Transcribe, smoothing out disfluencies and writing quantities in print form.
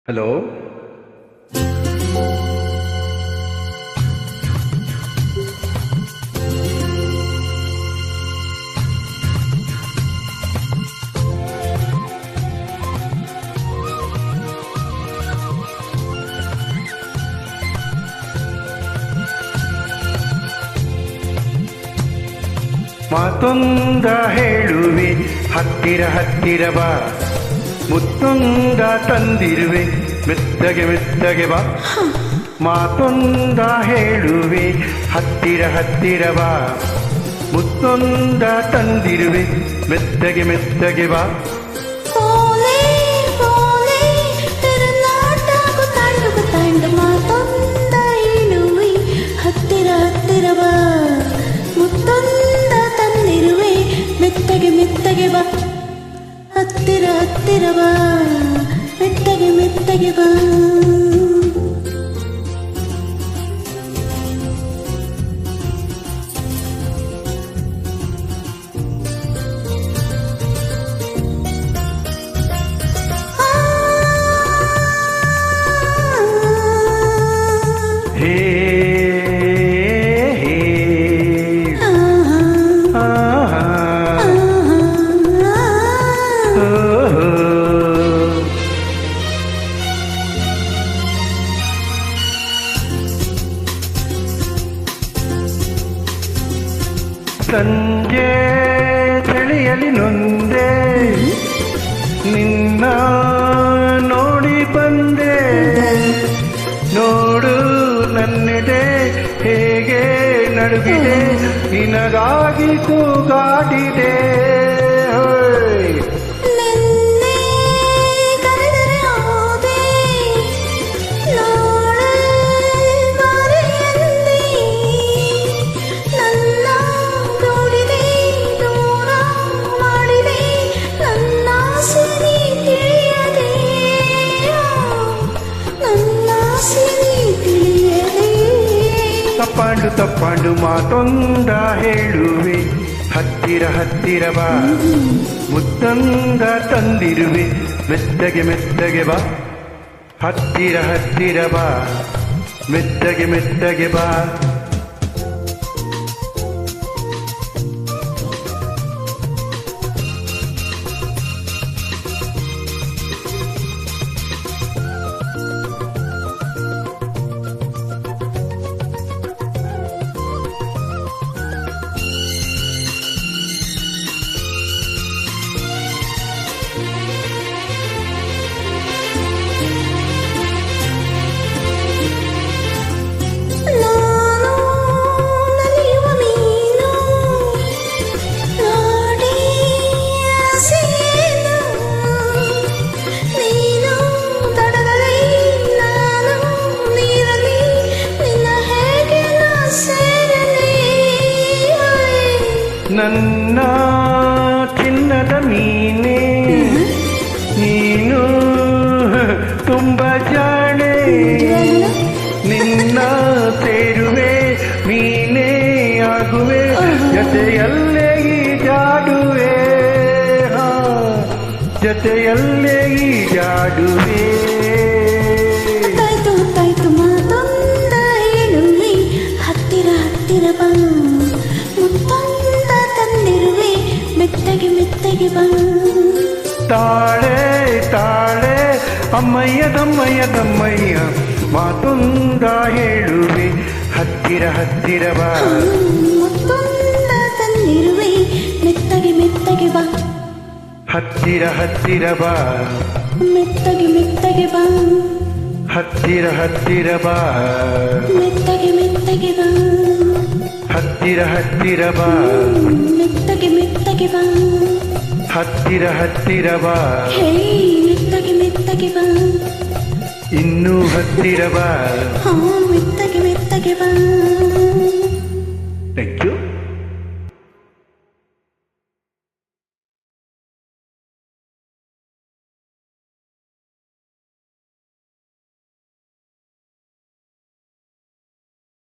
Hello. ಮಾತೊಂದ ಹೇಳುವೆ ಹತ್ತಿರ ಹತ್ತಿರ ಬಾ, ಮುತ್ತೊಂದ ತಂದಿರುವೆ ಮೆತ್ತಗೆ ಮೆತ್ತಗೆ ಬಾ. ಮಾತೊಂದ ಹೇಳುವೆ ಹತ್ತಿರ ಹತ್ತಿರ ಬಾ, ಮುತ್ತೊಂದ ತಂದಿರುವೆ ಮೆತ್ತಗೆ ಮೆತ್ತಗೆ ಬಾ. ಮಾತೊಂದ ಹೇಳುವೆ ಹತ್ತಿರ ಹತ್ತಿರ ಬಾ, ಮುತ್ತೊಂದ ತಂದಿರುವೆ ಮೆತ್ತಗೆ ಮೆತ್ತಗೆ ಬಾ. ಹತ್ತಿರ ಹತ್ತಿರ ಬಾ, ಮೆತ್ತಗೆ ಮೆತ್ತಗೆ ಬಾ. ಹೇ ಸಂಜೆ ಚಳಿಯಲ್ಲಿ ನೊಂದೆ ನಿನ್ನ ನೋಡಿ ಬಂದೆ, ನೋಡು ನನ್ನೆದೆ ಹೇಗೆ ನಡುಗಿದೆ, ನಿನಗಾಗಿ ಕೂಗಾಡಿದೆ. ತಪ್ಪಾಂಡು ತಪ್ಪಾಂಡು ಮಾತೊಂದ ಹೇಳುವೆ ಹತ್ತಿರ ಹತ್ತಿರ ಬಾ, ಮುತ್ತೊಂದ ತಂದಿರುವೆ ಮೆತ್ತಗೆ ಮೆತ್ತಗೆ ಬಾ. ಹತ್ತಿರ ಹತ್ತಿರ ಬಾ, ಮೆತ್ತಗೆ ಮೆತ್ತಗೆ ಬಾ. ನನ್ನ ಚಿನ್ನದ ಮೀನೆ ನೀನು ತುಂಬ ಜಾಣೆ, ನಿನ್ನ ಸೇರುವೆ ಮೀನೇ ಆಗುವೆ, ಜೊತೆಯಲ್ಲೇ ಈಜಾಡುವೆ, ಜೊತೆಯಲ್ಲೇ ಈಜಾಡುವೆ. ಗೊತ್ತಾಯ್ತು ಮಾತೊಂದ ಹೇಳುವೆ ಹತ್ತಿರ ಹತ್ತಿರ ಬಾ, ಮುತ್ತೊಂದ ತಂದಿರುವೆ ಮೆತ್ತಗೆ ಮೆತ್ತಗೆ ಬಾ. ತಾಳೆ ತಾಳೆ ಅಮ್ಮಯ್ಯ ದಮ್ಮಯ್ಯ ದಮ್ಮಯ್ಯ, ಮಾತೊಂದ ಹೇಳುವೆ ಹತ್ತಿರ ಹತ್ತಿರ ಬಾ, ಮುತ್ತೊಂದ ತಂದಿರುವೆ ಮೆತ್ತಗೆ ಮೆತ್ತಗೆ ಬಾ. ಹತ್ತಿರ ಹತ್ತಿರ ಬಾ, ಮೆತ್ತಗೆ ಮೆತ್ತಗೆ ಬಾ. ಹತ್ತಿರ ಹತ್ತಿರ ಬಾ, ಮೆತ್ತಗೆ ಮೆತ್ತಗೆ ಬಾ. ಹತ್ತಿರ ಹತ್ತಿರ ಬಾ, ಮೆತ್ತಗೆ ಮೆತ್ತಗೆ ಬಾ. ಹತ್ತಿರ ಹತ್ತಿರ ಬಾ, ಹೇ ಮೆತ್ತಗೆ ಮೆತ್ತಗೆ ಬಾ. ಇನ್ನೂ ಹತ್ತಿರ ಬಾ. ಮೆತ್ತಗೆ ಮೆತ್ತಗೆ ಬಾ. Thank you.